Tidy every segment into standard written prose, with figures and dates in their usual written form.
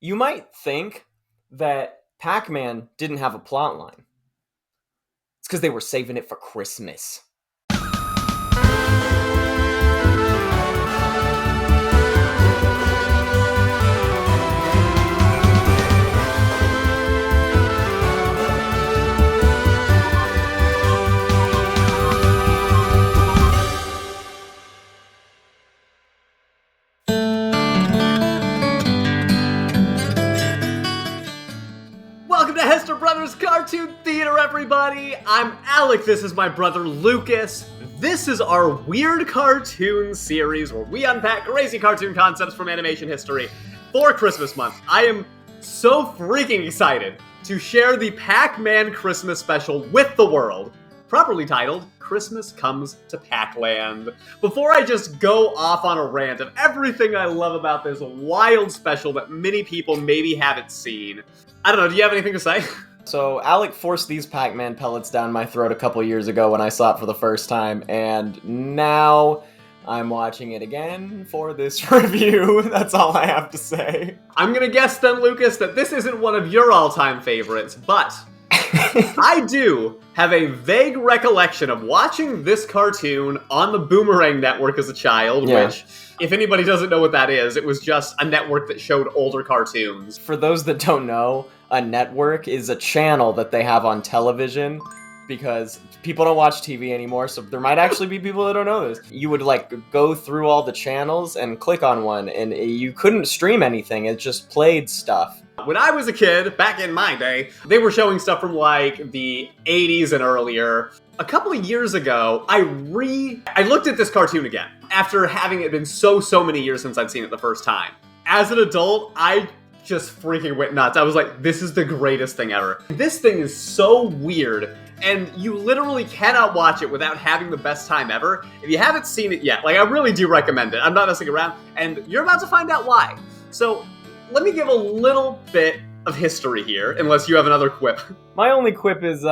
You might think that Pac-Man didn't have a plot line. It's because they were saving it for Christmas. Welcome to Hester Bros Cartoon Theater, everybody! I'm Alec, this is my brother Lucas. This is our weird cartoon series where we unpack crazy cartoon concepts from animation history for Christmas month. I am so freaking excited to share the Pac-Man Christmas special with the world, properly titled, Christmas Comes to Pac-Land. Before I just go off on a rant of everything I love about this wild special that many people maybe haven't seen, I don't know, do you have anything to say? So Alec forced these Pac-Man pellets down my throat a couple years ago when I saw it for the first time, and now I'm watching it again for this review. That's all I have to say. I'm gonna guess then, Lucas, that this isn't one of your all-time favorites, but I do have a vague recollection of watching this cartoon on the Boomerang Network as a child, which, if anybody doesn't know what that is, it was just a network that showed older cartoons. For those that don't know, a network is a channel that they have on television, because people don't watch TV anymore, so there might actually be people that don't know this. You would, go through all the channels and click on one, and you couldn't stream anything, it just played stuff. When I was a kid, back in my day, they were showing stuff from, the 80s and earlier. A couple of years ago, I looked at this cartoon again, after having it been so many years since I'd seen it the first time. As an adult, I just freaking went nuts. I was like, this is the greatest thing ever. This thing is so weird, and you literally cannot watch it without having the best time ever. If you haven't seen it yet, I really do recommend it. I'm not messing around, and you're about to find out why. So, let me give a little bit of history here, unless you have another quip. My only quip is,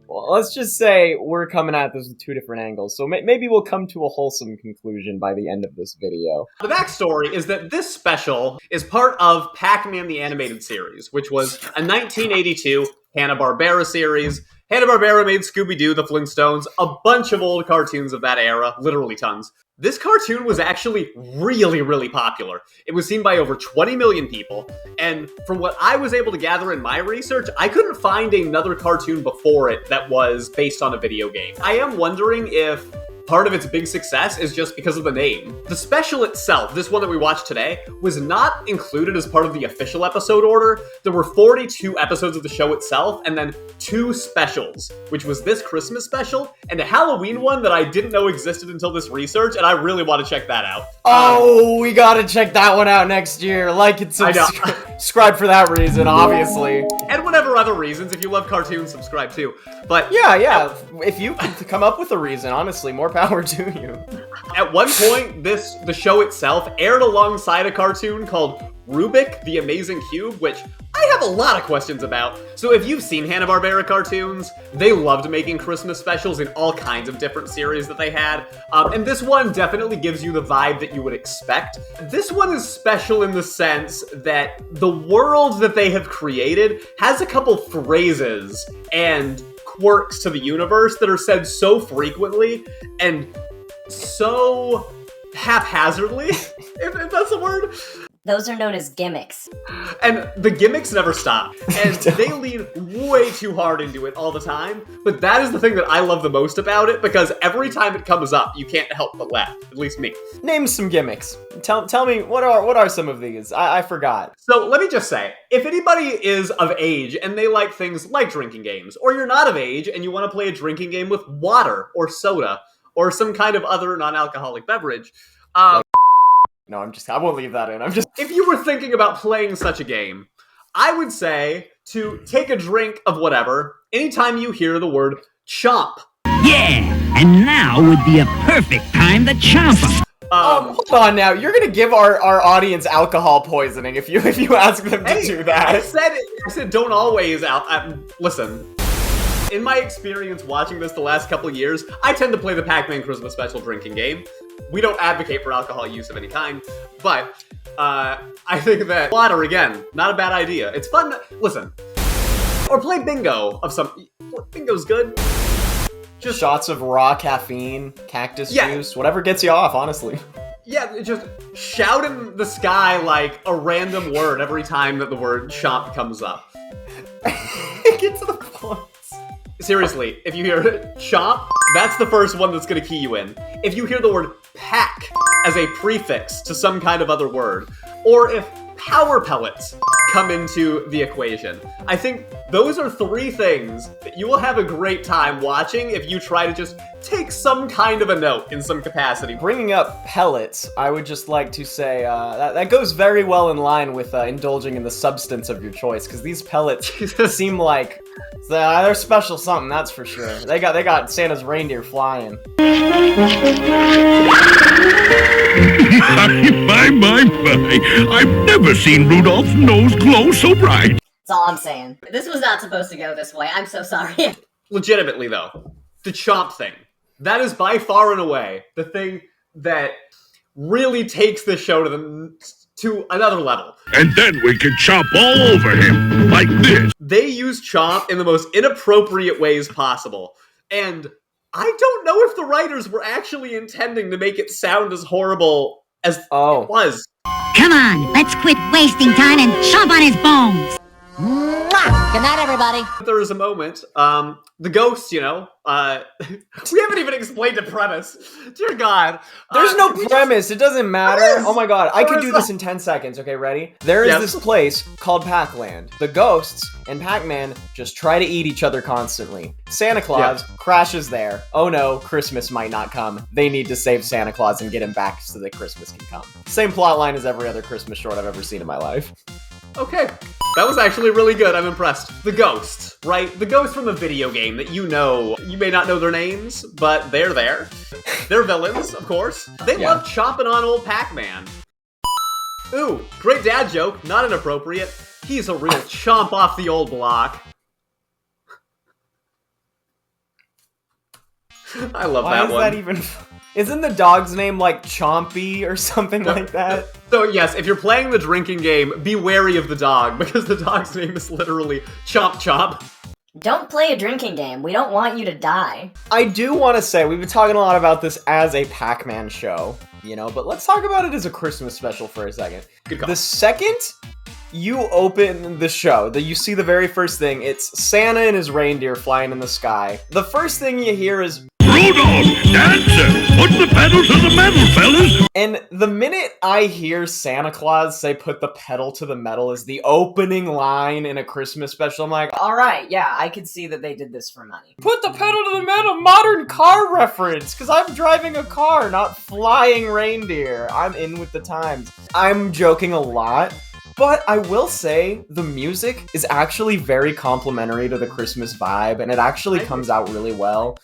let's just say we're coming at this with two different angles, so maybe we'll come to a wholesome conclusion by the end of this video. The backstory is that this special is part of Pac-Man the Animated Series, which was a 1982 Hanna Barbera series. Hanna Barbera made Scooby-Doo, the Flintstones, a bunch of old cartoons of that era, literally tons. This cartoon was actually really popular. It was seen by over 20 million people, and from what I was able to gather in my research, I couldn't find another cartoon before it that was based on a video game. I am wondering if part of its big success is just because of the name. The special itself, this one that we watched today, was not included as part of the official episode order. There were 42 episodes of the show itself, and then 2 specials, which was this Christmas special, and a Halloween one that I didn't know existed until this research, and I really want to check that out. Oh, we gotta check that one out next year. Like and subscribe for that reason, obviously. And whatever other reasons, if you love cartoons, subscribe too. But yeah, if you can come up with a reason, honestly, more power to you. At one point, the show itself aired alongside a cartoon called Rubik the Amazing Cube, which I have a lot of questions about. So if you've seen Hanna Barbera cartoons, they loved making Christmas specials in all kinds of different series that they had. And this one definitely gives you the vibe that you would expect. This one is special in the sense that the world that they have created has a couple phrases and quirks to the universe that are said so frequently and so haphazardly, if that's the word. Those are known as gimmicks. And the gimmicks never stop. And they lean way too hard into it all the time. But that is the thing that I love the most about it, because every time it comes up, you can't help but laugh. At least me. Name some gimmicks. Tell me, what are some of these? I forgot. So let me just say, if anybody is of age and they like things like drinking games, or you're not of age and you want to play a drinking game with water or soda or some kind of other non-alcoholic beverage, No, I won't leave that in. If you were thinking about playing such a game, I would say to take a drink of whatever anytime you hear the word chomp. Yeah, and now would be a perfect time to chomp 'em. Hold on now. You're gonna give our audience alcohol poisoning if you ask them to do that. I said don't always listen. In my experience watching this the last couple of years, I tend to play the Pac-Man Christmas Special drinking game. We don't advocate for alcohol use of any kind, but I think that water, again, not a bad idea. It's fun. Listen, or play bingo of some. Bingo's good. Just shots of raw caffeine, cactus juice, whatever gets you off, honestly. Yeah, just shout in the sky like a random word every time that the word chomp comes up. Get to the point. Seriously, if you hear chomp, that's the first one that's gonna key you in. If you hear the word pack as a prefix to some kind of other word, or if power pellets come into the equation, I think those are three things that you will have a great time watching if you try to just take some kind of a note in some capacity. Bringing up pellets, I would just like to say that goes very well in line with indulging in the substance of your choice, because these pellets seem like they're special something, that's for sure. They got Santa's reindeer flying. My, I've never seen Rudolph's nose glow so bright. That's all I'm saying. This was not supposed to go this way. I'm so sorry. Legitimately, though, the chomp thing. That is by far and away the thing that really takes the show to another level. And then we can chomp all over him, like this. They use chomp in the most inappropriate ways possible. And I don't know if the writers were actually intending to make it sound as horrible as it was. Come on, let's quit wasting time and chomp on his bones. Good night, everybody. There is a moment, the ghosts, we haven't even explained the premise. Dear God. There's no premise, it doesn't matter. Oh my god, I can do this in 10 seconds, okay, ready? There is this place called Pac-Land. The ghosts and Pac-Man just try to eat each other constantly. Santa Claus crashes there. Oh no, Christmas might not come. They need to save Santa Claus and get him back so that Christmas can come. Same plot line as every other Christmas short I've ever seen in my life. Okay, that was actually really good. I'm impressed. The ghosts, right? The ghosts from the video game that you know. You may not know their names, but they're there. They're villains, of course. They love chomping on old Pac-Man. Ooh, great dad joke. Not inappropriate. He's a real chomp off the old block. I love that one. Why is that even... Isn't the dog's name like Chompy or something like that? So yes, if you're playing the drinking game, be wary of the dog, because the dog's name is literally Chomp Chomp. Don't play a drinking game. We don't want you to die. I do want to say, we've been talking a lot about this as a Pac-Man show, but let's talk about it as a Christmas special for a second. Good call. The second you open the show, you see the very first thing, it's Santa and his reindeer flying in the sky. The first thing you hear is, Rudolph, dancer, put the pedal to the metal, fellas. And the minute I hear Santa Claus say put the pedal to the metal as the opening line in a Christmas special, I'm like, All right, yeah, I could see that they did this for money. put the pedal to the metal, modern car reference, because I'm driving a car, not flying reindeer. I'm in with the times. I'm joking a lot, but I will say the music is actually very complimentary to the Christmas vibe, and it actually comes out really well.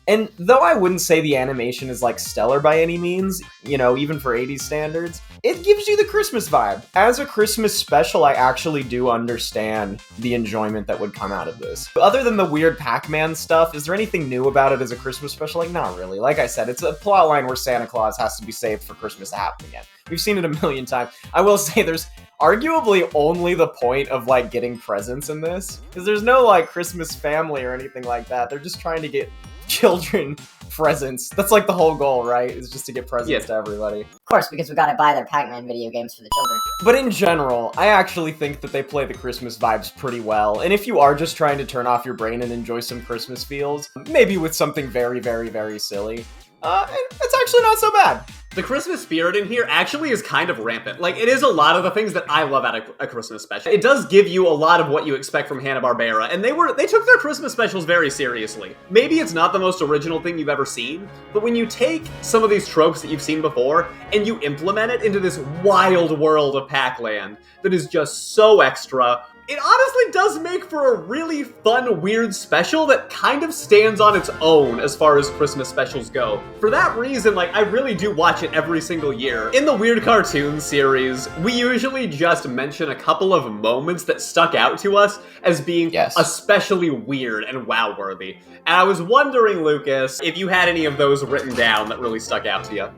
And though I wouldn't say the animation is like stellar by any means, even for 80s standards, it gives you the Christmas vibe. As a Christmas special, I actually do understand the enjoyment that would come out of this. Other than the weird Pac-Man stuff, is there anything new about it as a Christmas special? Like, not really. Like I said, it's a plot line where Santa Claus has to be saved for Christmas to happen again. We've seen it a million times. I will say there's arguably only the point of like getting presents in this, because there's no like Christmas family or anything like that. They're just trying to get children presents. That's like the whole goal, right? Is just to get presents to everybody. Of course, because we gotta buy their Pac-Man video games for the children. But in general, I actually think that they play the Christmas vibes pretty well. And if you are just trying to turn off your brain and enjoy some Christmas feels, maybe with something very, very, very silly, it's actually not so bad. The Christmas spirit in here actually is kind of rampant. Like, it is a lot of the things that I love at a Christmas special. It does give you a lot of what you expect from Hanna Barbera, and they took their Christmas specials very seriously. Maybe it's not the most original thing you've ever seen, but when you take some of these tropes that you've seen before, and you implement it into this wild world of Pac-Land that is just so extra, It honestly does make for a really fun, weird special that kind of stands on its own as far as Christmas specials go. For that reason, like, I really do watch it every single year. In the Weird Cartoons series, we usually just mention a couple of moments that stuck out to us as being especially weird and wow-worthy. And I was wondering, Lucas, if you had any of those written down that really stuck out to you.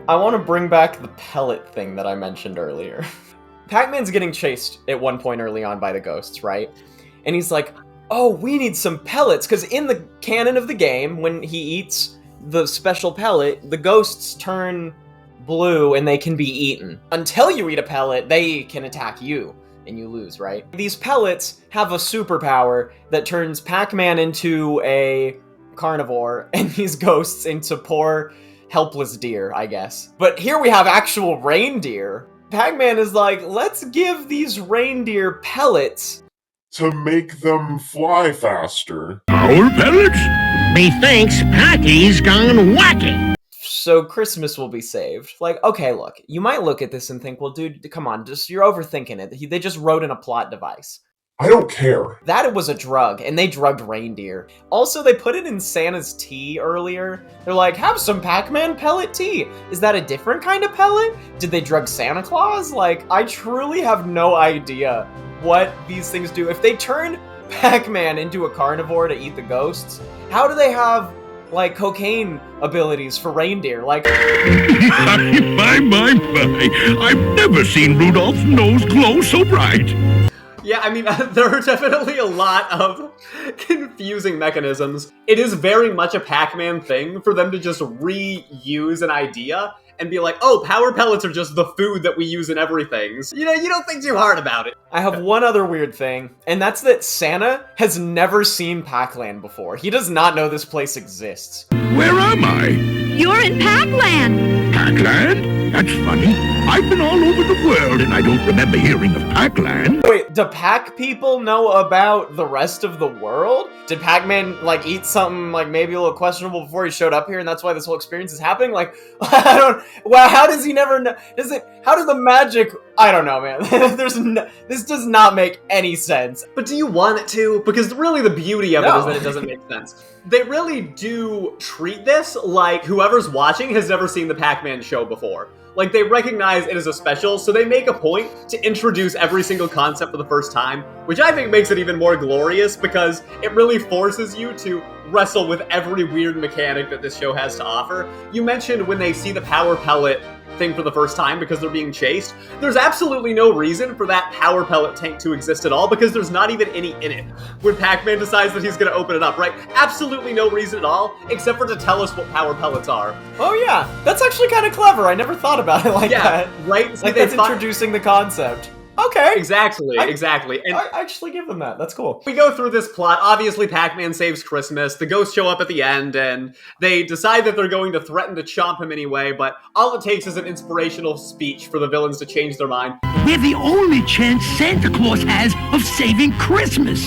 I want to bring back the pellet thing that I mentioned earlier. Pac-Man's getting chased at one point early on by the ghosts, right? And he's like, oh, we need some pellets, because in the canon of the game, when he eats the special pellet, the ghosts turn blue and they can be eaten. Until you eat a pellet, they can attack you, and you lose, right? These pellets have a superpower that turns Pac-Man into a carnivore, and these ghosts into poor, helpless deer, I guess. But here we have actual reindeer. Pac-Man is like, let's give these reindeer pellets to make them fly faster. Our pellets? Methinks Packy's gone wacky. So Christmas will be saved. Like, okay, look, you might look at this and think, well, dude, come on, you're overthinking it. They just wrote in a plot device. I don't care. That was a drug, and they drugged reindeer. Also, they put it in Santa's tea earlier. They're like, have some Pac-Man pellet tea. Is that a different kind of pellet? Did they drug Santa Claus? Like, I truly have no idea what these things do. If they turn Pac-Man into a carnivore to eat the ghosts, how do they have, like, cocaine abilities for reindeer? Like, my. I've never seen Rudolph's nose glow so bright. Yeah, I mean, there are definitely a lot of confusing mechanisms. It is very much a Pac-Man thing for them to just reuse an idea and be like, oh, power pellets are just the food that we use in everything. So, you know, you don't think too hard about it. I have one other weird thing, and that's that Santa has never seen Pac-Land before. He does not know this place exists. Where am I? You're in Pac-Land. Pac-Land? That's funny. I've been all over the world and I don't remember hearing of Pac-Land. Wait, do Pac people know about the rest of the world? Did Pac-Man, like, eat something, like, maybe a little questionable before he showed up here and that's why this whole experience is happening? Like, I don't, well, how does he never know? How does the magic, I don't know, man. This does not make any sense. But do you want it to? Because really the beauty of it is that it doesn't make sense. They really do treat this like whoever's watching has never seen the Pac-Man show before. Like, they recognize it as a special, so they make a point to introduce every single concept for the first time, which I think makes it even more glorious because it really forces you to wrestle with every weird mechanic that this show has to offer. You mentioned when they see the power pellet thing for the first time because they're being chased. There's absolutely no reason for that power pellet tank to exist at all because there's not even any in it. When Pac-Man decides that he's going to open it up, right? Absolutely no reason at all, except for to tell us what power pellets are. Oh yeah, that's actually kind of clever. I never thought about it like that. Right? Like, that's introducing the concept. Okay. Exactly. And I actually give them that. That's cool. We go through this plot. Obviously, Pac-Man saves Christmas. The ghosts show up at the end, and they decide that they're going to threaten to chomp him anyway, but all it takes is an inspirational speech for the villains to change their mind. We're the only chance Santa Claus has of saving Christmas.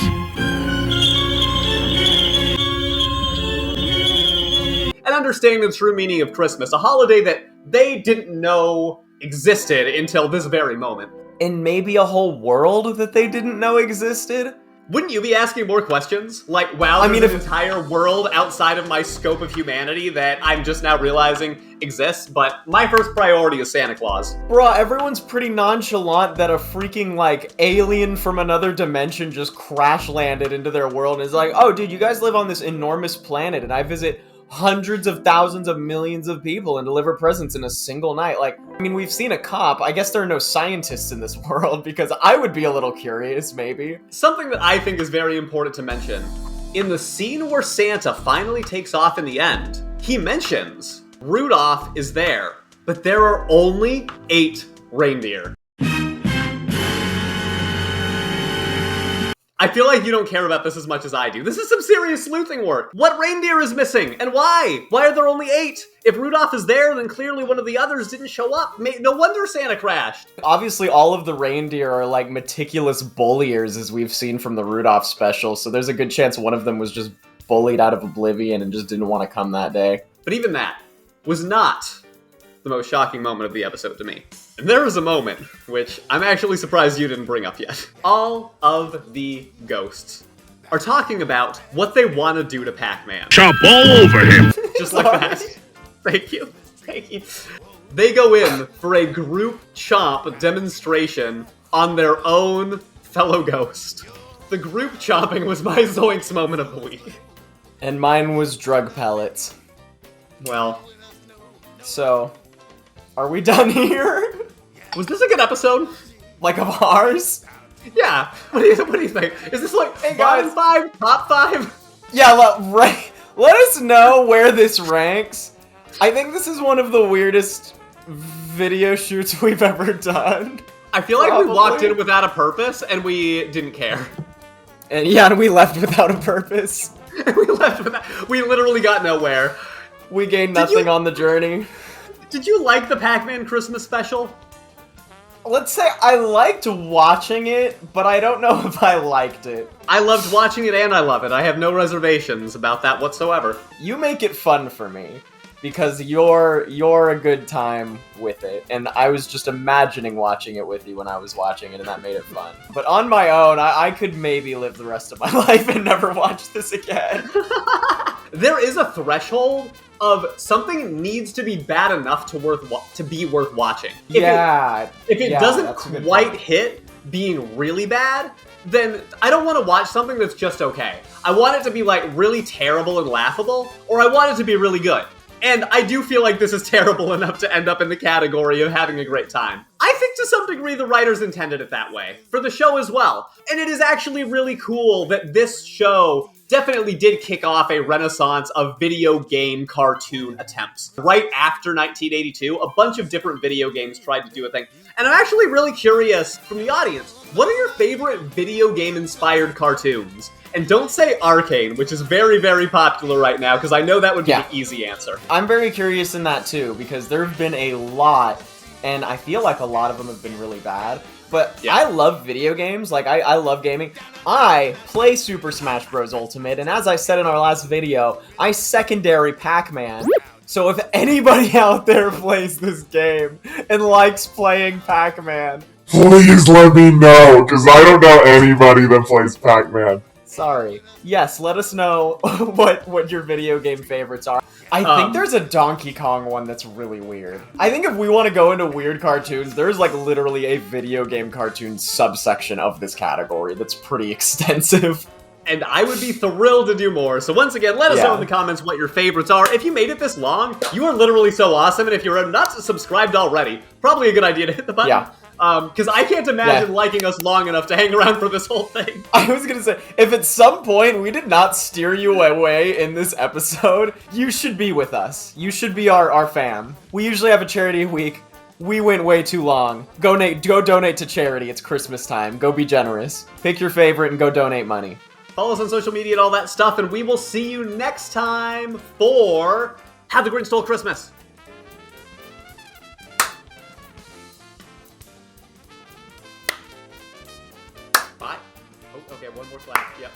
And understanding the true meaning of Christmas, a holiday that they didn't know existed until this very moment. And maybe a whole world that they didn't know existed? Wouldn't you be asking more questions? Like, wow, there's an entire world outside of my scope of humanity that I'm just now realizing exists, but my first priority is Santa Claus. Bruh, everyone's pretty nonchalant that a freaking, like, alien from another dimension just crash landed into their world and is like, oh, dude, you guys live on this enormous planet and I visit hundreds of thousands of millions of people and deliver presents in a single night. Like, I mean, we've seen a cop. I guess there are no scientists in this world because I would be a little curious, maybe. Something that I think is very important to mention. In the scene where Santa finally takes off in the end, he mentions Rudolph is there, but there are only 8 reindeer. I feel like you don't care about this as much as I do. This is some serious sleuthing work. What reindeer is missing, and why? Why are there only 8? If Rudolph is there, then clearly one of the others didn't show up. No wonder Santa crashed. Obviously, all of the reindeer are like meticulous bulliers, as we've seen from the Rudolph special, so there's a good chance one of them was just bullied out of oblivion and just didn't want to come that day. But even that was not the most shocking moment of the episode to me. And there is a moment, which I'm actually surprised you didn't bring up yet. All of the ghosts are talking about what they want to do to Pac-Man. Chomp all over him. Just like that. Thank you. Thank you. They go in for a group chomp demonstration on their own fellow ghost. The group chomping was my Zoinks moment of the week. And mine was drug pellets. Well, So, are we done here? was this a good episode? Like of ours? Yeah. What do you think? Is this like guys. bottom 5, top 5? Yeah, let us know where this ranks. I think this is one of the weirdest video shoots we've ever done. I feel like Probably. we walked in without a purpose and we didn't care. And yeah, we left without a purpose. We left without. We literally got nowhere. We gained nothing on the journey. Did you like the Pac-Man Christmas special? Let's say I liked watching it, but I don't know if I liked it. I loved watching it and I love it. I have no reservations about that whatsoever. You make it fun for me because you're a good time with it, and I was just imagining watching it with you when I was watching it, and that made it fun. But on my own, I could maybe live the rest of my life and never watch this again. There is a threshold of something needs to be bad enough to be worth watching. If it doesn't that's a good quite point. hit being really bad, then I don't want to watch something that's just okay. I want it to be like really terrible and laughable, or I want it to be really good. And I do feel like this is terrible enough to end up in the category of having a great time. I think to some degree the writers intended it that way, for the show as well. And it is actually really cool that this show definitely did kick off a renaissance of video game cartoon attempts. Right after 1982, a bunch of different video games tried to do a thing. And I'm actually really curious from the audience, what are your favorite video game-inspired cartoons? And don't say Arcane, which is very, very popular right now, because I know that would be the easy answer. I'm very curious in that too, because there have been a lot, and I feel like a lot of them have been really bad. But I love video games, like I love gaming. I play Super Smash Bros. Ultimate, and as I said in our last video, I secondary Pac-Man. So if anybody out there plays this game and likes playing Pac-Man, Please let me know, because I don't know anybody that plays Pac-Man. sorry. Yes, let us know what your video game favorites are. I think there's a Donkey Kong one that's really weird. I think if we want to go into weird cartoons, there's like literally a video game cartoon subsection of this category that's pretty extensive. And I would be thrilled to do more. So once again, let us know in the comments what your favorites are. If you made it this long, you are literally so awesome. And if you're not subscribed already, probably a good idea to hit the button. Yeah. Because I can't imagine liking us long enough to hang around for this whole thing. I was gonna say, if at some point we did not steer you away in this episode, you should be with us. You should be our fam. We usually have a charity week. We went way too long. Go donate to charity. It's Christmas time. Go be generous. Pick your favorite and go donate money. Follow us on social media and all that stuff, and we will see you next time for How the Grinch Stole Christmas. Bye. Oh, okay, one more clap. Yep.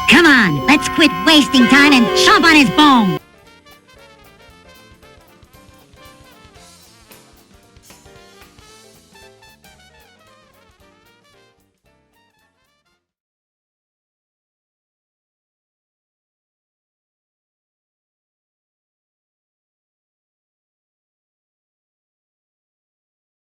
Come on, let's quit wasting time and chomp on his bone.